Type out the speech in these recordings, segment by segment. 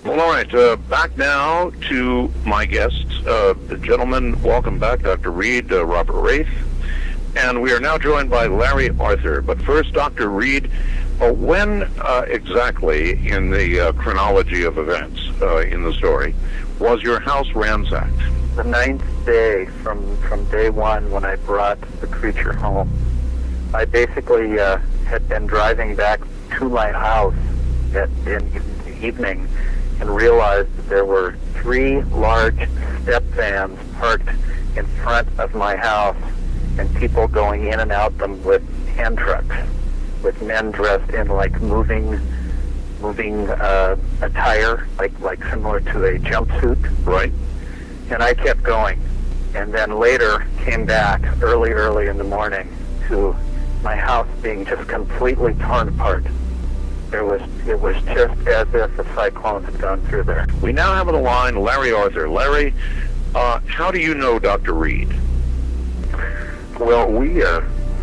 Well, all right, back now to my guests. Gentlemen, welcome back, Dr. Reed, Robert Wraith. And we are now joined by Larry Arthur. But first, Dr. Reed, when exactly in the chronology of events in the story was your house ransacked? The 9th day from day one when I brought the creature home. I basically had been driving back to my house in the evening and realized that there were 3 large step vans parked in front of my house and people going in and out them with hand trucks, with men dressed in like moving attire, like similar to a jumpsuit. Right. And I kept going, and then later came back early in the morning to my house being just completely torn apart. It was just as if a cyclone had gone through there. We now have on the line Larry Arthur. Larry, how do you know Dr. Reed? Well, we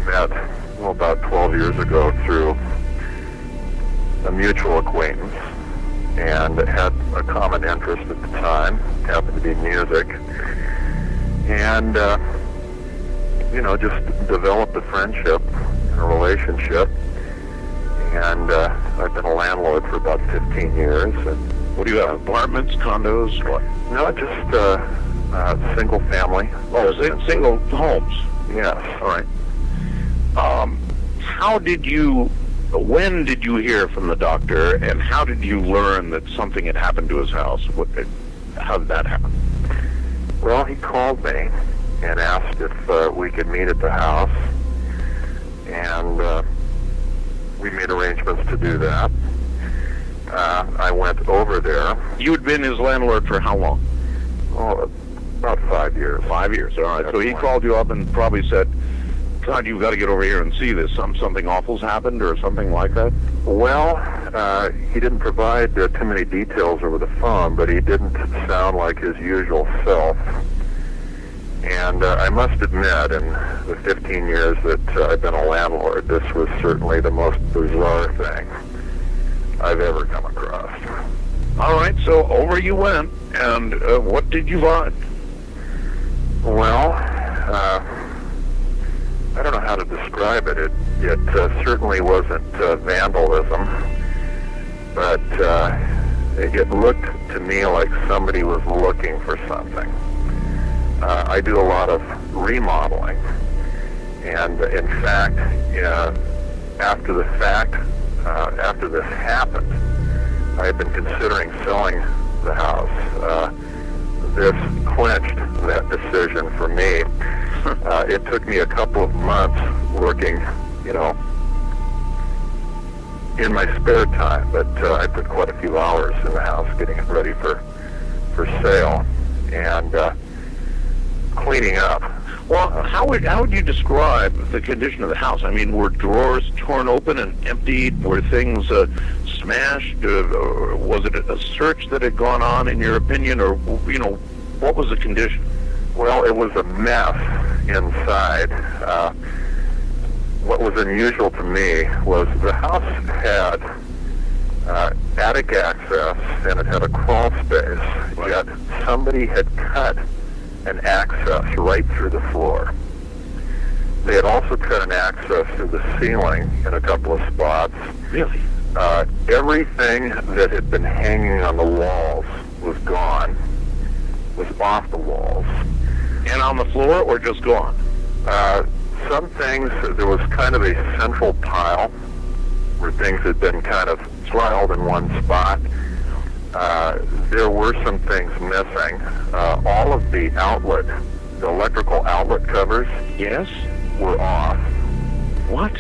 met about 12 years ago through a mutual acquaintance and had a common interest at the time, happened to be music, and just developed a friendship and a relationship. And I've been a landlord for about 15 years. And what do you have, apartments, condos, what? No, just single family. Oh, single homes. Yes. All right. When did you hear from the doctor, and how did you learn that something had happened to his house? How did that happen? Well, he called me and asked if we could meet at the house, and we made arrangements to do that. I went over there. You had been his landlord for how long? Oh, about 5 years. 5 years, all right. So he called you up and probably said, God, you've got to get over here and see this. Something awful's happened or something like that? Well, he didn't provide too many details over the phone, but he didn't sound like his usual self. And I must admit, in the 15 years that I've been a landlord, this was certainly the most bizarre thing I've ever come across. All right, so over you went, and what did you find? Well, I don't know how to describe it. It certainly wasn't vandalism, but it looked to me like somebody was looking for something. I do a lot of remodeling, and in fact, after this happened, I had been considering selling the house. This clinched that decision for me. It took me a couple of months working, in my spare time, but I put quite a few hours in the house getting it ready for sale and cleaning up. Well, how would you describe the condition of the house? I mean, were drawers torn open and emptied? Were things smashed? Or was it a search that had gone on, in your opinion? Or, what was the condition? Well, it was a mess inside. What was unusual to me was the house had attic access and it had a crawl space, yet somebody had cut an access right through the floor. They had also cut an access through the ceiling in a couple of spots. Really? Everything that had been hanging on the walls was gone, was off the walls. And on the floor, or just gone? Some things, there was kind of a central pile where things had been kind of piled in one spot. There were some things missing. All of the electrical outlet covers, yes, were off. What?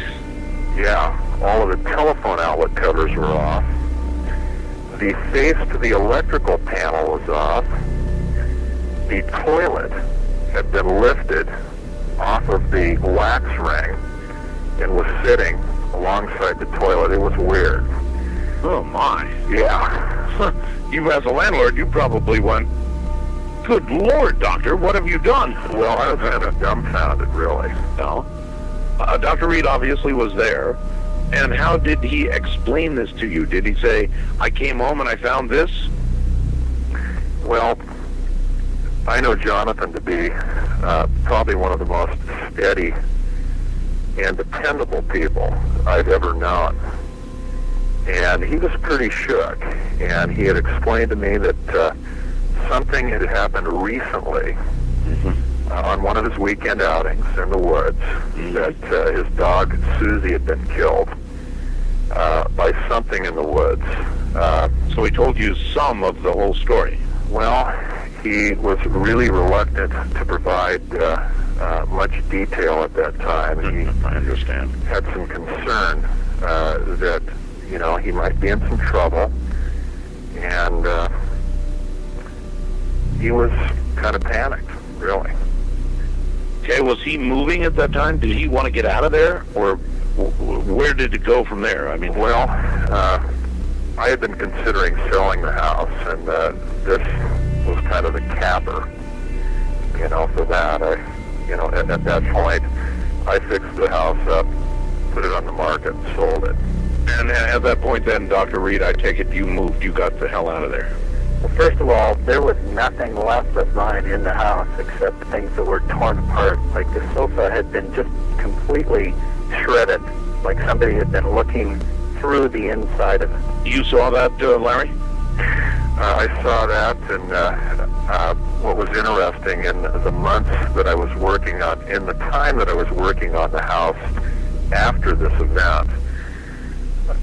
Yeah, all of the telephone outlet covers were off. The face to the electrical panel was off. The toilet had been lifted off of the wax ring and was sitting alongside the toilet. It was weird. Oh, my. Yeah. You, as a landlord, you probably went, good Lord, Doctor, what have you done? Well, I was kind of dumbfounded, really. No. Dr. Reed obviously was there. And how did he explain this to you? Did he say, I came home and I found this? Well, I know Jonathan to be probably one of the most steady and dependable people I've ever known. And he was pretty shook, and he had explained to me that something had happened recently on one of his weekend outings in the woods, that his dog Susie had been killed by something in the woods. So he told you some of the whole story. Well, he was really reluctant to provide much detail at that time. I understand. He had some concern that, you know, he might be in some trouble, and he was kind of panicked, really. Okay, was he moving at that time? Did he want to get out of there, or where did it go from there? I mean, well, I had been considering selling the house, and this was kind of the capper, you know, for that. At that point, I fixed the house up, put it on the market, and sold it. and at that point then, Dr. Reed, I take it you moved, you got the hell out of there. Well, first of all, there was nothing left of mine in the house except things that were torn apart. Like the sofa had been just completely shredded, like somebody had been looking through the inside of it. You saw that, Larry? I saw that, and what was interesting in the months that I was working on, in the time that I was working on the house after this event,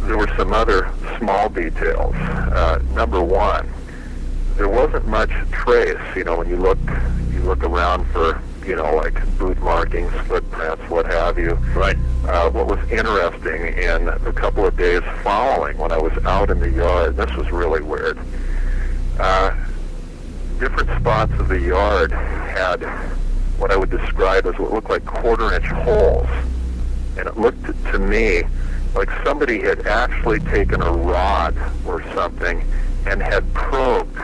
there were some other small details. Number one, there wasn't much trace. You know, when you look around for, you know, like boot markings, footprints, what have you. Right. What was interesting in the couple of days following, when I was out in the yard, this was really weird. Different spots of the yard had what I would describe as what looked like quarter-inch holes. And it looked to me like somebody had actually taken a rod or something and had probed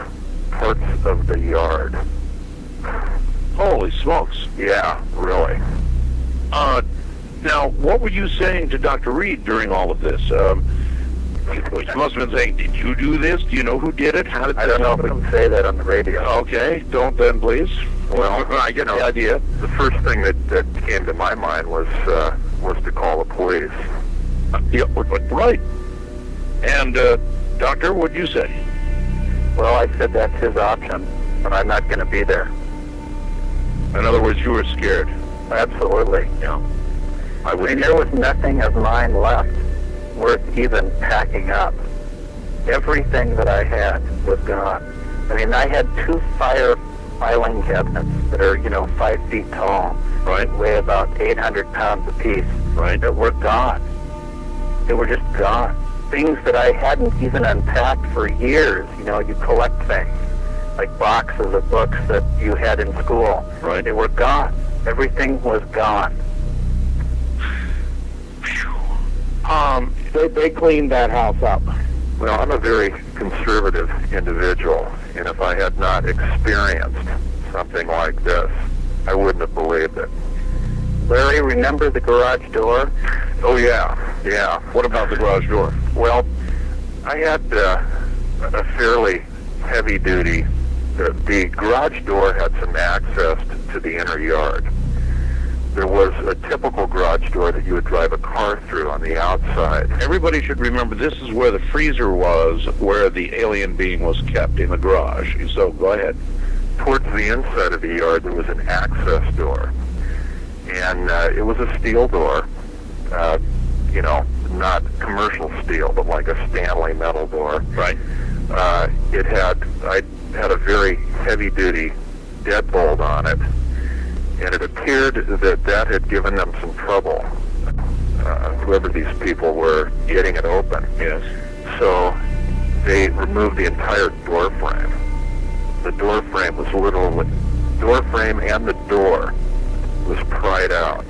parts of the yard. Holy smokes. Yeah, really. Now, what were you saying to Dr. Reed during all of this? You must have been saying, did you do this? Do you know who did it? How did I don't know if I can say that on the radio. Okay, don't then, please. Well, I get the idea. The first thing that came to my mind was to call the police. Yeah, right. And, Doctor, what'd you say? Well, I said that's his option, but I'm not going to be there. In other words, you were scared. Absolutely. Yeah. I mean, there was nothing of mine left worth even packing up. Everything that I had was gone. I mean, I had 2 fire filing cabinets that are, 5 feet tall. Right. Weigh about 800 pounds apiece. Right. That were gone. They were just gone. Things that I hadn't even unpacked for years. You collect things, like boxes of books that you had in school. Right. They were gone. Everything was gone. They cleaned that house up. Well, I'm a very conservative individual, and if I had not experienced something like this, I wouldn't have believed it. Larry, remember the garage door? Oh, yeah. What about the garage door? Well, I had a fairly heavy-duty. The garage door had some access to the inner yard. There was a typical garage door that you would drive a car through on the outside. Everybody should remember this is where the freezer was, where the alien being was kept, in the garage. So go ahead. Towards the inside of the yard, there was an access door. And it was a steel door, not commercial steel, but like a Stanley metal door. Right. I had a very heavy-duty deadbolt on it, and it appeared that had given them some trouble, whoever these people were getting it open. Yes. So they removed the entire door frame. The door frame was literally, door frame and the door was pried out.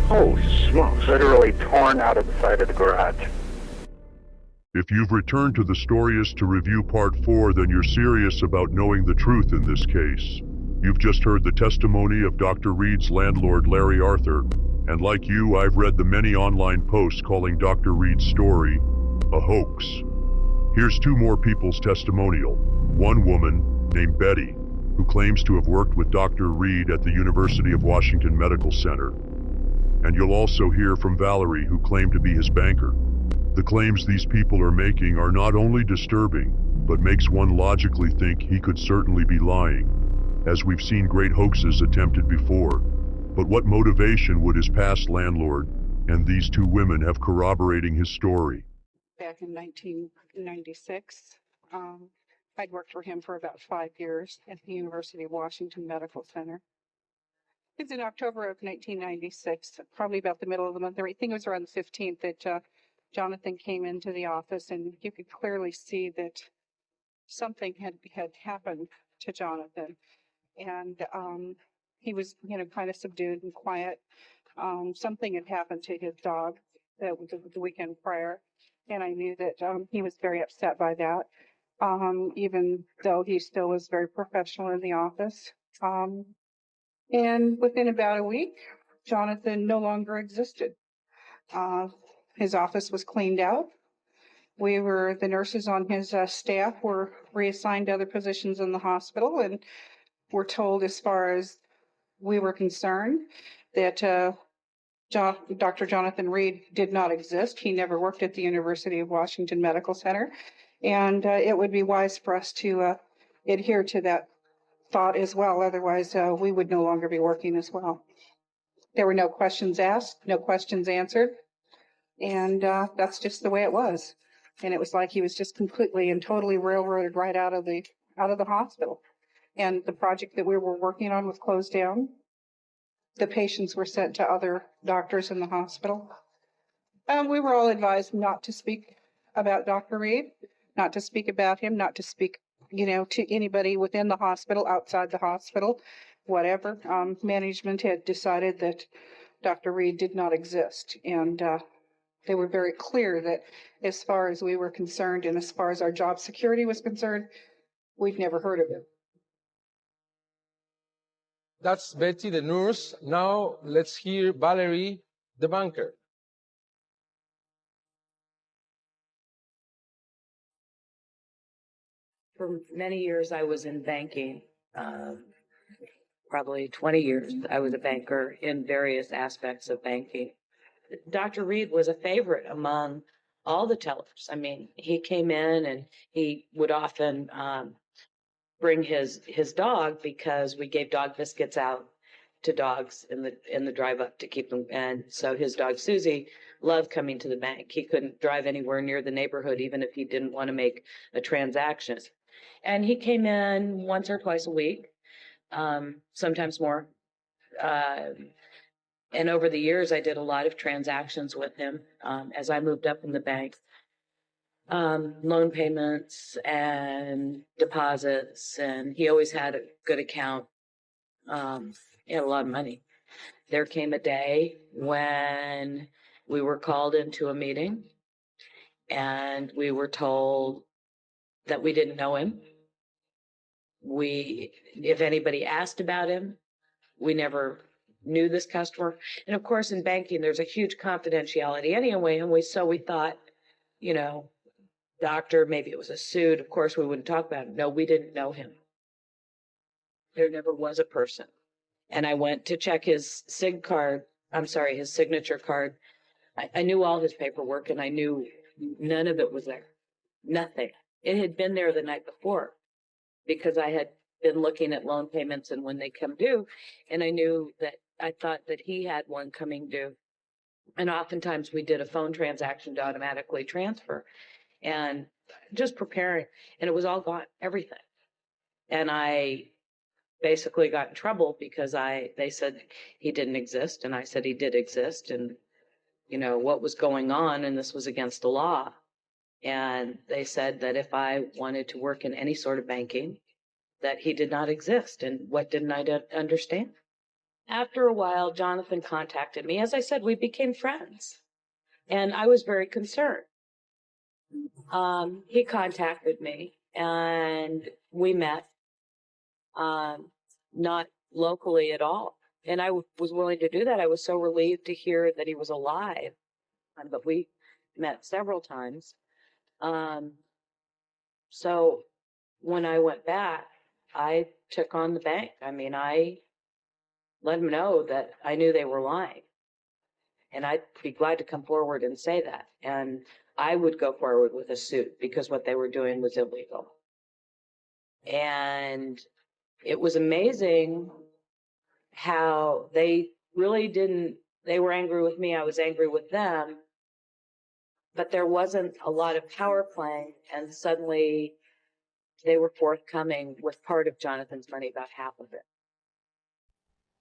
Holy smokes. Literally torn out of the side of the garage. If you've returned to the Storyist to review Part 4, then you're serious about knowing the truth in this case. You've just heard the testimony of Dr. Reed's landlord, Larry Arthur, and like you, I've read the many online posts calling Dr. Reed's story a hoax. Here's 2 more people's testimonial. One woman, named Betty, who claims to have worked with Dr. Reed at the University of Washington Medical Center. And you'll also hear from Valerie, who claimed to be his banker. The claims these people are making are not only disturbing, but makes one logically think he could certainly be lying, as we've seen great hoaxes attempted before. But what motivation would his past landlord and these two women have corroborating his story? Back in 1996, I'd worked for him for about 5 years at the University of Washington Medical Center. It was in October of 1996, probably about the middle of the month. I think it was around the 15th that Jonathan came into the office, and you could clearly see that something had happened to Jonathan. And he was, kind of subdued and quiet. Something had happened to his dog the weekend prior, and I knew that he was very upset by that, even though he still was very professional in the office. And within about a week, Jonathan no longer existed. His office was cleaned out. The nurses on his staff were reassigned to other positions in the hospital, and were told, as far as we were concerned, that Dr. Jonathan Reed did not exist. He never worked at the University of Washington Medical Center, and it would be wise for us to adhere to that thought as well. Otherwise, we would no longer be working as well. There were no questions asked, no questions answered, and that's just the way it was. And it was like he was just completely and totally railroaded right out of the hospital. And the project that we were working on was closed down. The patients were sent to other doctors in the hospital. We were all advised not to speak about Dr. Reed, not to speak about him, not to speak, to anybody within the hospital, outside the hospital, whatever. Management had decided that Dr. Reed did not exist. And they were very clear that as far as we were concerned and as far as our job security was concerned, we'd never heard of him. That's Betty, the nurse. Now let's hear Valerie, the banker. For many years, I was in banking. Probably 20 years, I was a banker in various aspects of banking. Dr. Reed was a favorite among all the tellers. I mean, he came in and he would often bring his dog, because we gave dog biscuits out to dogs in the drive up to keep them. And so his dog Susie loved coming to the bank. He couldn't drive anywhere near the neighborhood, even if he didn't want to make a transaction. And he came in once or twice a week, sometimes more. And over the years, I did a lot of transactions with him as I moved up in the bank. Loan payments and deposits, and he always had a good account. He had a lot of money. There came a day when we were called into a meeting, and we were told that we didn't know him. If anybody asked about him, we never knew this customer. And of course, in banking, there's a huge confidentiality anyway. And we thought, doctor, maybe it was a suit. Of course, we wouldn't talk about it. No, we didn't know him. There never was a person. And I went to check his his signature card. I knew all his paperwork, and I knew none of it was there. Nothing. It had been there the night before, because I had been looking at loan payments and when they come due, and I thought that he had one coming due. And oftentimes we did a phone transaction to automatically transfer, and just preparing, and it was all gone, everything. And I basically got in trouble because they said he didn't exist, and I said he did exist, and what was going on, and this was against the law. And they said that if I wanted to work in any sort of banking, that he did not exist. And what didn't I understand? After a while, Jonathan contacted me. As I said, we became friends, and I was very concerned. He contacted me, and we met, not locally at all. And I was willing to do that. I was so relieved to hear that he was alive. But we met several times. So when I went back I took on the bank. I mean, I let them know that I knew they were lying. And I'd be glad to come forward and say that. And I would go forward with a suit because what they were doing was illegal. And it was amazing how they really didn't, they were angry with me, I was angry with them, but there wasn't a lot of power playing, and suddenly they were forthcoming with part of Jonathan's money, about half of it.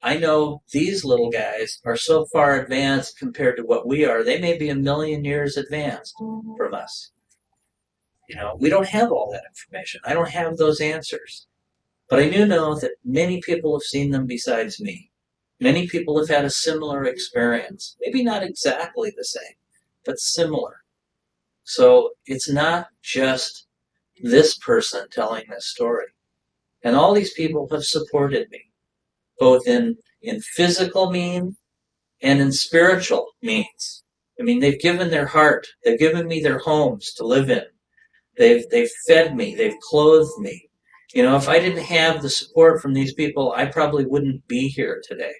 I know these little guys are so far advanced compared to what we are. They may be a million years advanced from us. You know, we don't have all that information. I don't have those answers. But I do know that many people have seen them besides me. Many people have had a similar experience. Maybe not exactly the same, but similar. So it's not just this person telling this story. And all these people have supported me, both in physical means and in spiritual means. I mean, they've given their heart. They've given me their homes to live in. They've fed me. They've clothed me. You know, if I didn't have the support from these people, I probably wouldn't be here today.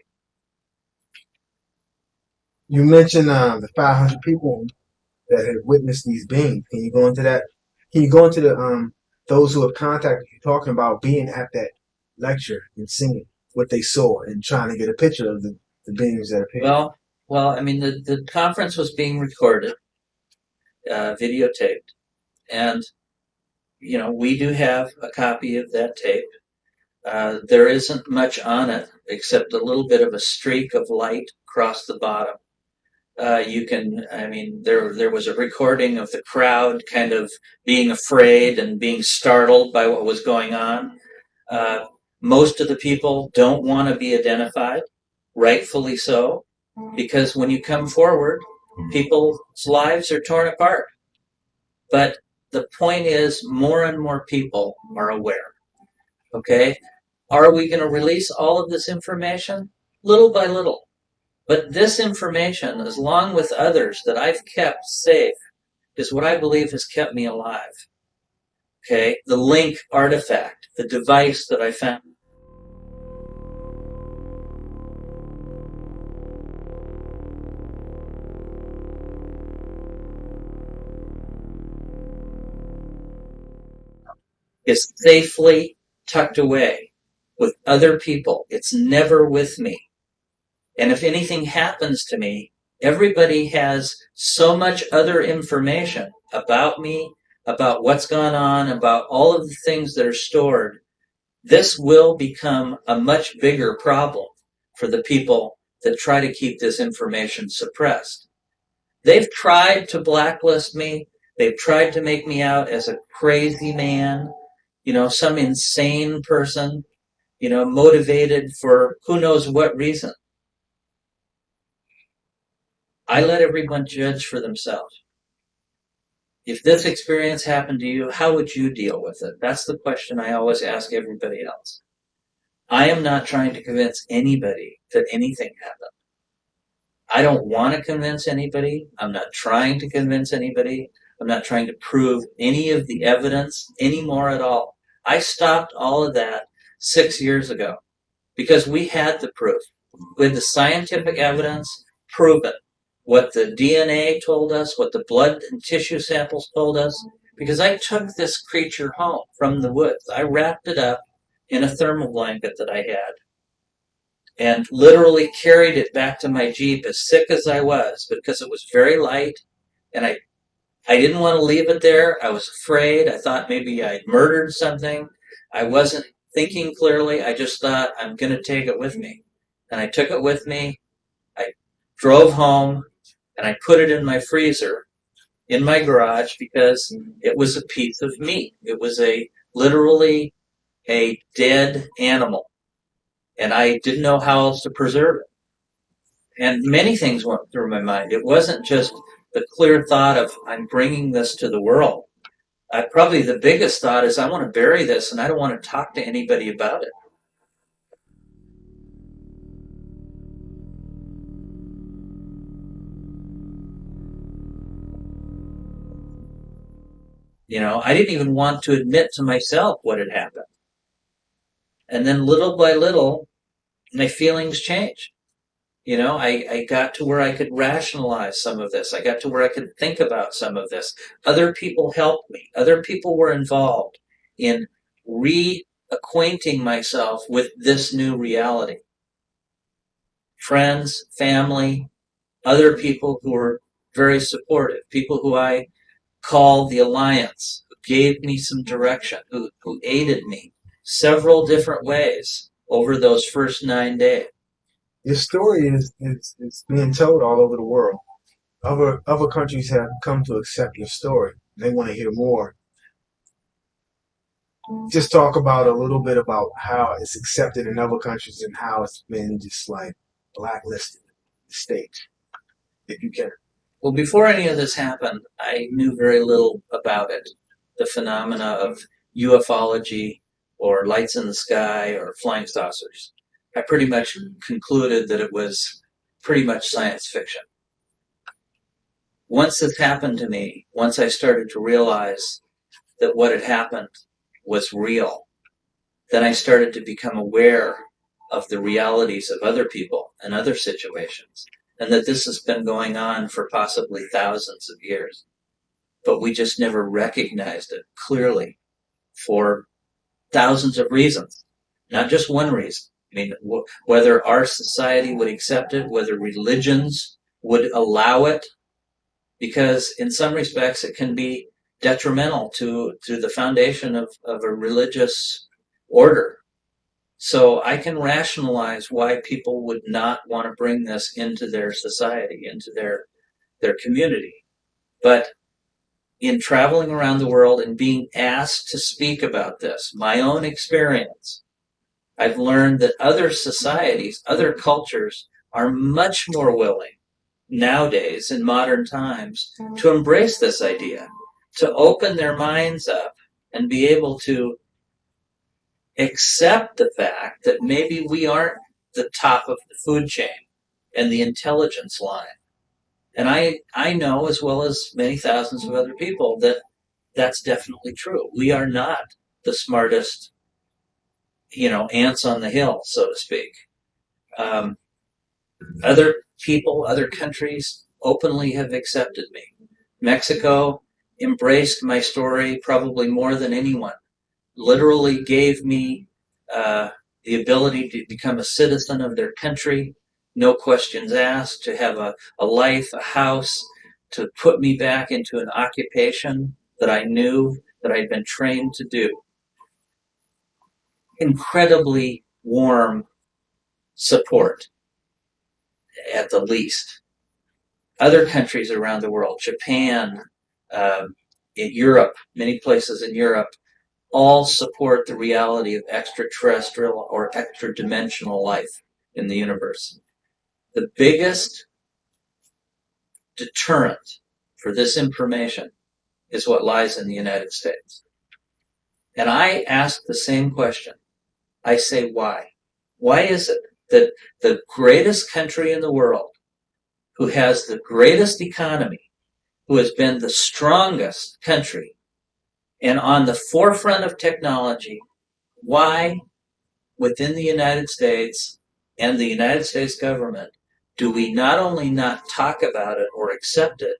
You mentioned the 500 people that have witnessed these beings. Can you go into that? Can you go into the those who have contacted you, talking about being at that lecture and seeing what they saw and trying to get a picture of the beings that appeared? Well, I mean, the conference was being recorded, videotaped, and you know, we do have a copy of that tape. There isn't much on it except a little bit of a streak of light across the bottom. I mean, there was a recording of the crowd kind of being afraid and being startled by what was going on. Most of the people don't want to be identified, rightfully so, because when you come forward, people's lives are torn apart. But the point is, more and more people are aware. Okay? Are we going to release all of this information? Little by little. But this information, as long with others that I've kept safe, is what I believe has kept me alive. Okay? The link artifact, the device that I found. Is safely tucked away with other people. It's never with me. And if anything happens to me, everybody has so much other information about me, about what's gone on, about all of the things that are stored. This will become a much bigger problem for the people that try to keep this information suppressed. They've tried to blacklist me. They've tried to make me out as a crazy man, you know, some insane person, you know, motivated for who knows what reason. I let everyone judge for themselves. If this experience happened to you, how would you deal with it? That's the question I always ask everybody else. I am not trying to convince anybody that anything happened. I don't want to convince anybody. I'm not trying to convince anybody. I'm not trying to prove any of the evidence anymore at all. I stopped all of that 6 years ago because we had the proof. We had the scientific evidence proven. What the DNA told us, what the blood and tissue samples told us, because I took this creature home from the woods. I wrapped it up in a thermal blanket that I had and literally carried it back to my Jeep as sick as I was because it was very light and I didn't want to leave it there. I was afraid. I thought maybe I'd murdered something. I wasn't thinking clearly. I just thought I'm going to take it with me. And I took it with me. I drove home and I put it in my freezer in my garage because it was a piece of meat. It was literally a dead animal. And I didn't know how else to preserve it. And many things went through my mind. It wasn't just the clear thought of I'm bringing this to the world. Probably the biggest thought is I want to bury this and I don't want to talk to anybody about it. You know, I didn't even want to admit to myself what had happened. And then little by little, my feelings change. You know, I got to where I could rationalize some of this. I got to where I could think about some of this. Other people helped me. Other people were involved in reacquainting myself with this new reality. Friends, family, other people who were very supportive, people who I call the Alliance, who gave me some direction, who aided me several different ways over those first 9 days. Your story is being told all over the world. Other countries have come to accept your story. They want to hear more. Just talk about a little bit about how it's accepted in other countries and how it's been just like blacklisted in the States, if you can. Well, before any of this happened, I knew very little about it. The phenomena of ufology or lights in the sky or flying saucers. I pretty much concluded that it was pretty much science fiction. Once this happened to me, once I started to realize that what had happened was real, then I started to become aware of the realities of other people and other situations, and that this has been going on for possibly thousands of years. But we just never recognized it clearly for thousands of reasons, not just one reason. I mean, whether our society would accept it, whether religions would allow it, because in some respects it can be detrimental to the foundation of a religious order. So I can rationalize why people would not want to bring this into their society, into their community. But in traveling around the world and being asked to speak about this, my own experience, I've learned that other societies, other cultures are much more willing nowadays in modern times to embrace this idea, to open their minds up and be able to accept the fact that maybe we aren't the top of the food chain and the intelligence line. And I know, as well as many thousands of other people, that that's definitely true. We are not the smartest, ants on the hill, so to speak. Other people, other countries openly have accepted me. Mexico embraced my story probably more than anyone. Literally gave me the ability to become a citizen of their country, no questions asked, to have a life, a house, to put me back into an occupation that I knew that I'd been trained to do. Incredibly warm support, at the least. Other countries around the world, Japan, in Europe, many places in Europe, all support the reality of extraterrestrial or extra-dimensional life in the universe. The biggest deterrent for this information is what lies in the United States. And I ask the same question. I say, why? Why is it that the greatest country in the world, who has the greatest economy, who has been the strongest country, and on the forefront of technology, why within the United States and the United States government do we not only not talk about it or accept it,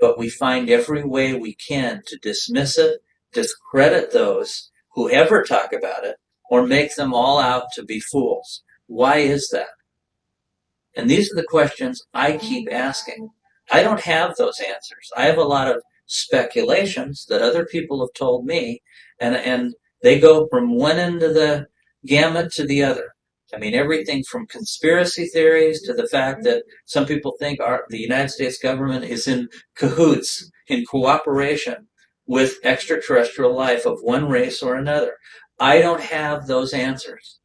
but we find every way we can to dismiss it, discredit those who ever talk about it, or make them all out to be fools? Why is that? And these are the questions I keep asking. I don't have those answers. I have a lot of speculations that other people have told me, and they go from one end of the gamut to the other. I mean, everything from conspiracy theories to the fact that some people think the United States government is in cahoots, in cooperation with extraterrestrial life of one race or another. I don't have those answers.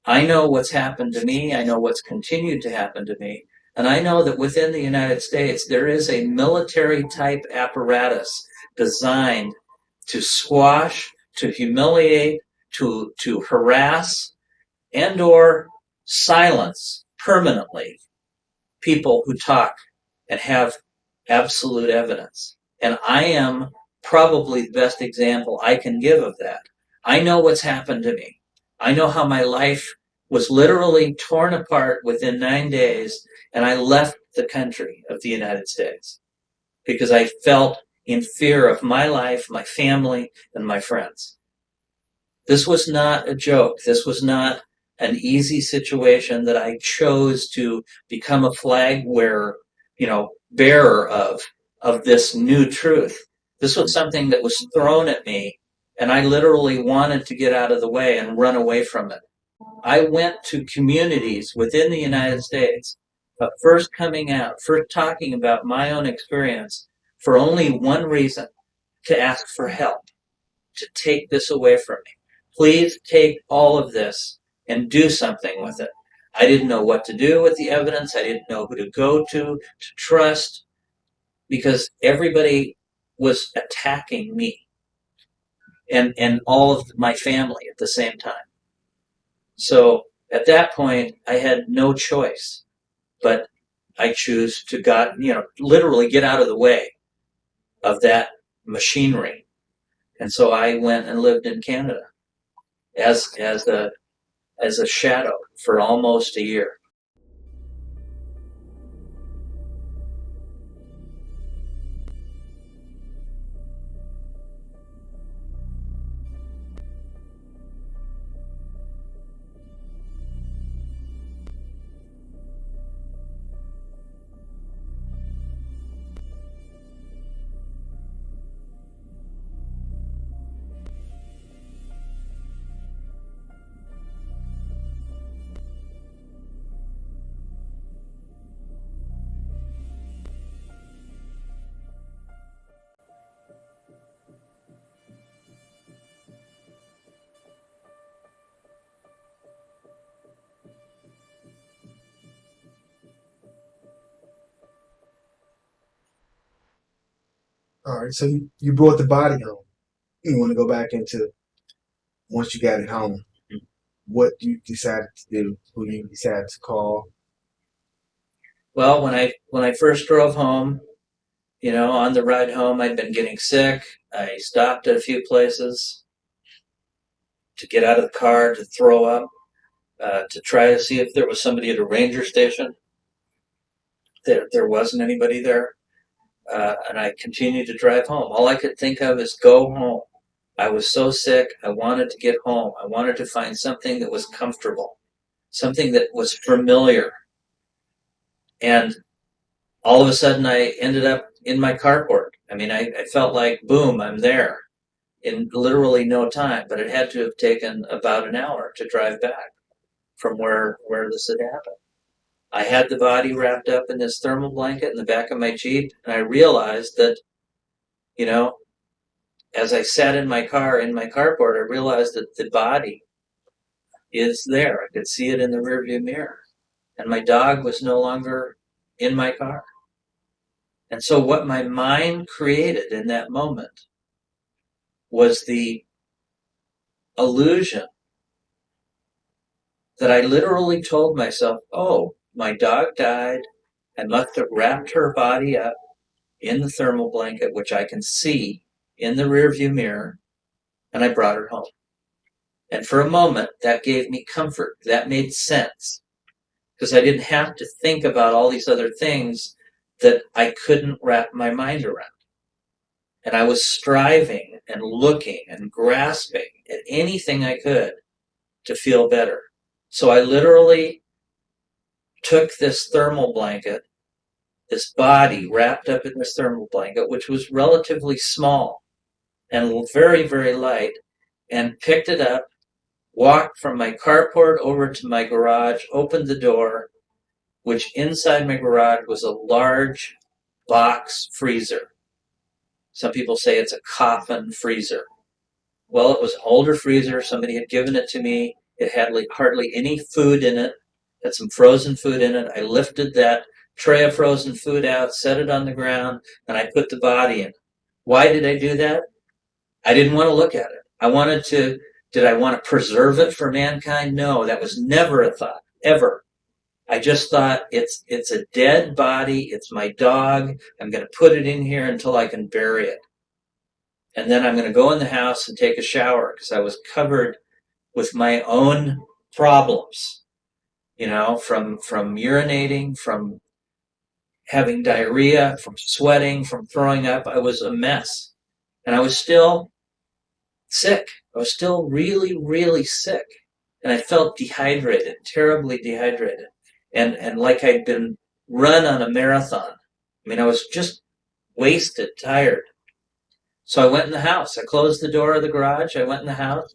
I know what's happened to me. I know what's continued to happen to me. And I know that within the United States, there is a military-type apparatus designed to squash, to humiliate, to harass, and or silence permanently people who talk and have absolute evidence. And I am probably the best example I can give of that. I know what's happened to me. I know how my life was literally torn apart within 9 days, and I left the country of the United States because I felt in fear of my life, my family, and my friends. This was not a joke. This was not an easy situation that I chose to become a flag wearer, bearer of this new truth. This was something that was thrown at me, and I literally wanted to get out of the way and run away from it. I went to communities within the United States, first coming out, first talking about my own experience for only one reason, to ask for help, to take this away from me. Please take all of this and do something with it. I didn't know what to do with the evidence. I didn't know who to go to trust, because everybody was attacking me and all of my family at the same time. So at that point, I had no choice, but I choose to literally get out of the way of that machinery. And so I went and lived in Canada as a shadow for almost a year. All right, so you brought the body home. You want to go back into once you got it home. What you decided to do? Who you decided to call? Well, when I first drove home, on the ride home, I'd been getting sick. I stopped at a few places to get out of the car, to throw up, to try to see if there was somebody at a ranger station. There wasn't anybody there. And I continued to drive home. All I could think of is go home. I was so sick. I wanted to get home. I wanted to find something that was comfortable, something that was familiar. And all of a sudden, I ended up in my carport. I mean, I felt like, boom, I'm there in literally no time. But it had to have taken about an hour to drive back from where this had happened. I had the body wrapped up in this thermal blanket in the back of my Jeep, and I realized that, as I sat in my car, in my carport, I realized that the body is there. I could see it in the rearview mirror. And my dog was no longer in my car. And so what my mind created in that moment was the illusion that I literally told myself, oh, my dog died. I must have wrapped her body up in the thermal blanket, which I can see in the rearview mirror, and I brought her home. And for a moment, that gave me comfort. That made sense, because I didn't have to think about all these other things that I couldn't wrap my mind around. And I was striving and looking and grasping at anything I could to feel better. So I literally took this thermal blanket, this body wrapped up in this thermal blanket, which was relatively small and very, very light, and picked it up, walked from my carport over to my garage, opened the door, which inside my garage was a large box freezer. Some people say it's a coffin freezer. Well, it was an older freezer. Somebody had given it to me. It had hardly any food in it. It had some frozen food in it. I lifted that tray of frozen food out, set it on the ground, and I put the body in. Why did I do that? I didn't want to look at it. Did I want to preserve it for mankind? No, that was never a thought, ever. I just thought, it's a dead body. It's my dog. I'm going to put it in here until I can bury it. And then I'm going to go in the house and take a shower, because I was covered with my own problems, from urinating, from having diarrhea, from sweating, from throwing up. I was a mess. And I was still sick. I was still really, really sick. And I felt dehydrated, terribly dehydrated. And like I'd been run on a marathon. I mean, I was just wasted, tired. So I went in the house. I closed the door of the garage. I went in the house.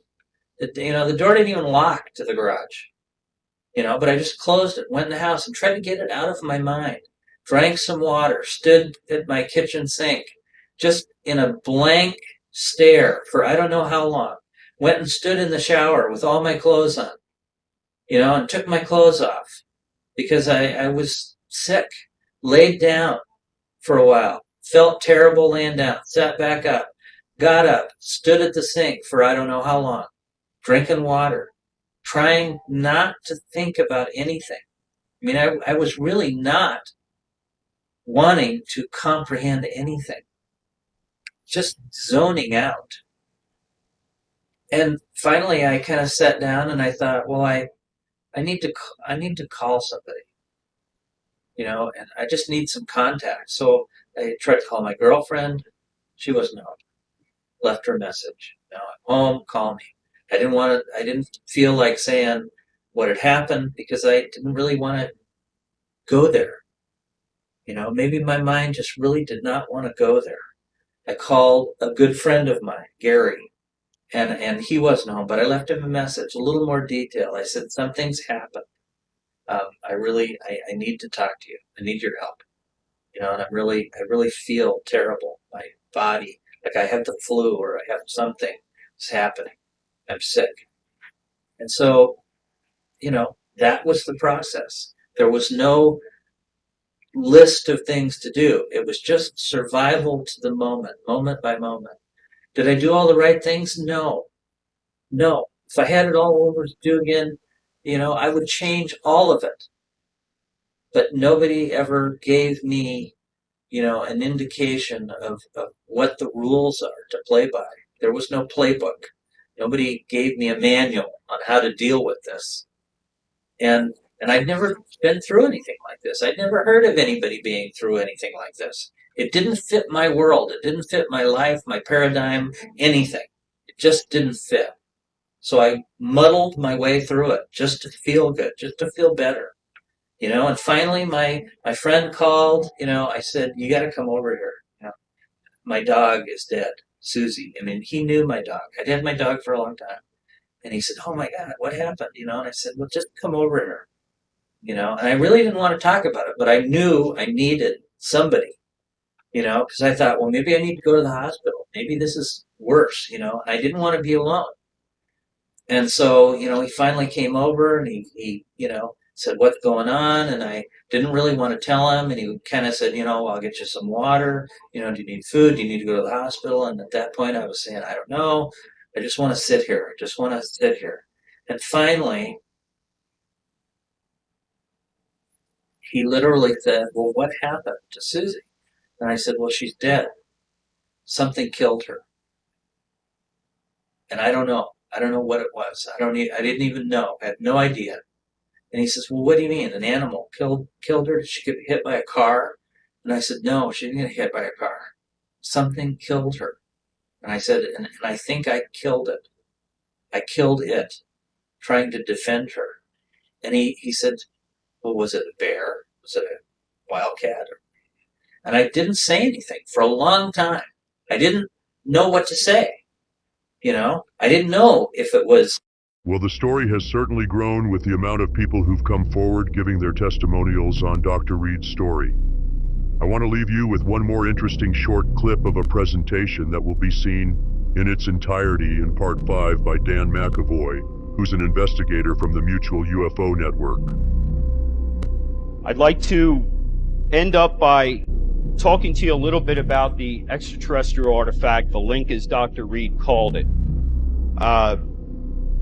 The door didn't even lock to the garage. But I just closed it, went in the house and tried to get it out of my mind. Drank some water, stood at my kitchen sink, just in a blank stare for I don't know how long. Went and stood in the shower with all my clothes on, and took my clothes off because I was sick. Laid down for a while, felt terrible laying down, sat back up, got up, stood at the sink for I don't know how long, drinking water, trying not to think about anything. I mean, I was really not wanting to comprehend anything, just zoning out. And finally, I kind of sat down and I thought, well, I need to call somebody, and I just need some contact. So I tried to call my girlfriend. She wasn't home. Left her a message. I'm home. Call me. I didn't feel like saying what had happened because I didn't really want to go there. Maybe my mind just really did not want to go there. I called a good friend of mine, Gary, and he wasn't home, but I left him a message, a little more detail. I said, something's happened. I need to talk to you. I need your help. And I really feel terrible. My body, like I have the flu or I have something is happening. I'm sick. And so, that was the process. There was no list of things to do. It was just survival to the moment by moment. Did I do all the right things? No. If I had it all over to do again, I would change all of it. But nobody ever gave me, an indication of what the rules are to play by. There was no playbook. Nobody gave me a manual on how to deal with this. And I'd never been through anything like this. I'd never heard of anybody being through anything like this. It didn't fit my world. It didn't fit my life, my paradigm, anything. It just didn't fit. So I muddled my way through it just to feel good, just to feel better. And finally my friend called, I said, you got to come over here. My dog is dead, Susie. I mean, he knew my dog. I'd had my dog for a long time. And he said, oh my God, what happened? And I said, well, just come over here. And I really didn't want to talk about it, but I knew I needed somebody, because I thought, well, maybe I need to go to the hospital. Maybe this is worse, and I didn't want to be alone. And so, he finally came over and he said, what's going on? And I didn't really want to tell him. And he kind of said, I'll get you some water. Do you need food? Do you need to go to the hospital? And at that point I was saying, I don't know. I just want to sit here. I just want to sit here. And finally, he literally said, well, what happened to Susie? And I said, well, she's dead. Something killed her. And I don't know. I don't know what it was. I didn't even know. I had no idea. And he says, well, what do you mean? An animal killed her? Did she get hit by a car? And I said, no, she didn't get hit by a car. Something killed her. And I said, and I think I killed it. I killed it, trying to defend her. And he said, well, was it a bear? Was it a wildcat? And I didn't say anything for a long time. I didn't know what to say. I didn't know if it was. Well, the story has certainly grown with the amount of people who've come forward giving their testimonials on Dr. Reed's story. I want to leave you with one more interesting short clip of a presentation that will be seen in its entirety in Part 5 by Dan McAvoy, who's an investigator from the Mutual UFO Network. I'd like to end up by talking to you a little bit about the extraterrestrial artifact. The link is Dr. Reed called it.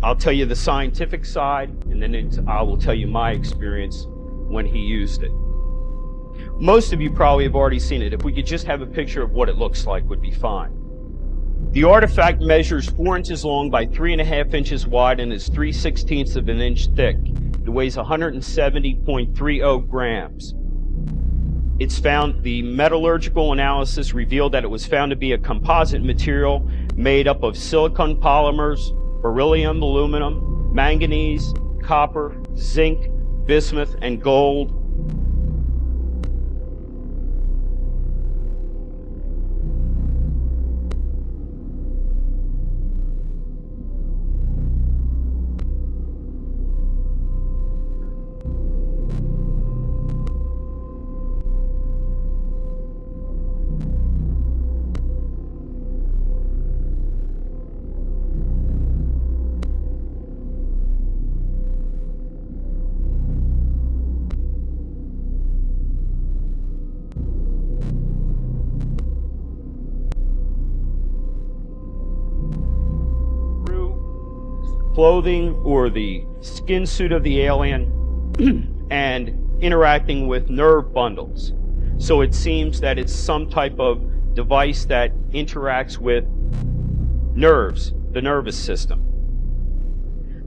I'll tell you the scientific side, and then I will tell you my experience when he used it. Most of you probably have already seen it. If we could just have a picture of what it looks like would be fine. The artifact measures 4 inches long by 3.5 inches wide and is 3/16 of an inch thick. It weighs 170.30 grams. The metallurgical analysis revealed that it was found to be a composite material made up of silicon polymers, beryllium, aluminum, manganese, copper, zinc, bismuth, and gold. Clothing or the skin suit of the alien and interacting with nerve bundles. So it seems that it's some type of device that interacts with nerves, the nervous system.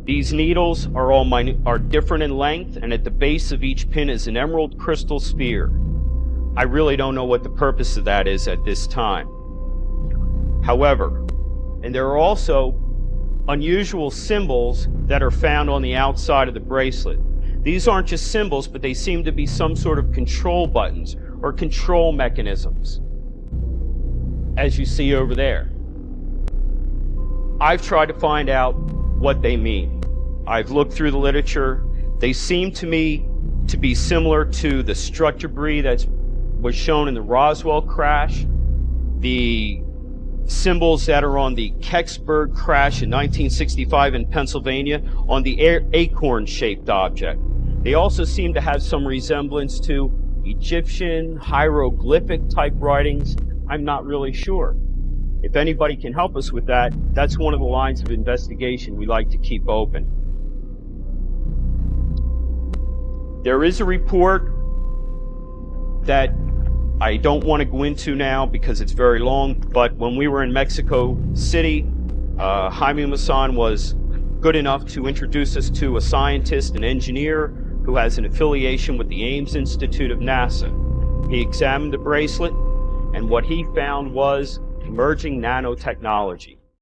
These needles are different in length, and at the base of each pin is an emerald crystal sphere. I really don't know what the purpose of that is at this time. However, and there are also unusual symbols that are found on the outside of the bracelet. These aren't just symbols, but they seem to be some sort of control buttons or control mechanisms, as you see over there. I've tried to find out what they mean. I've looked through the literature. They seem to me to be similar to the struck debris that was shown in the Roswell crash, the symbols that are on the Kecksburg crash in 1965 in Pennsylvania on the acorn-shaped object. They also seem to have some resemblance to Egyptian hieroglyphic type writings. I'm not really sure. If anybody can help us with that, that's one of the lines of investigation we like to keep open. There is a report that I don't want to go into now because it's very long, but when we were in Mexico City, Jaime Maussan was good enough to introduce us to a scientist, an engineer, who has an affiliation with the Ames Institute of NASA. He examined the bracelet, and what he found was emerging nanotechnology.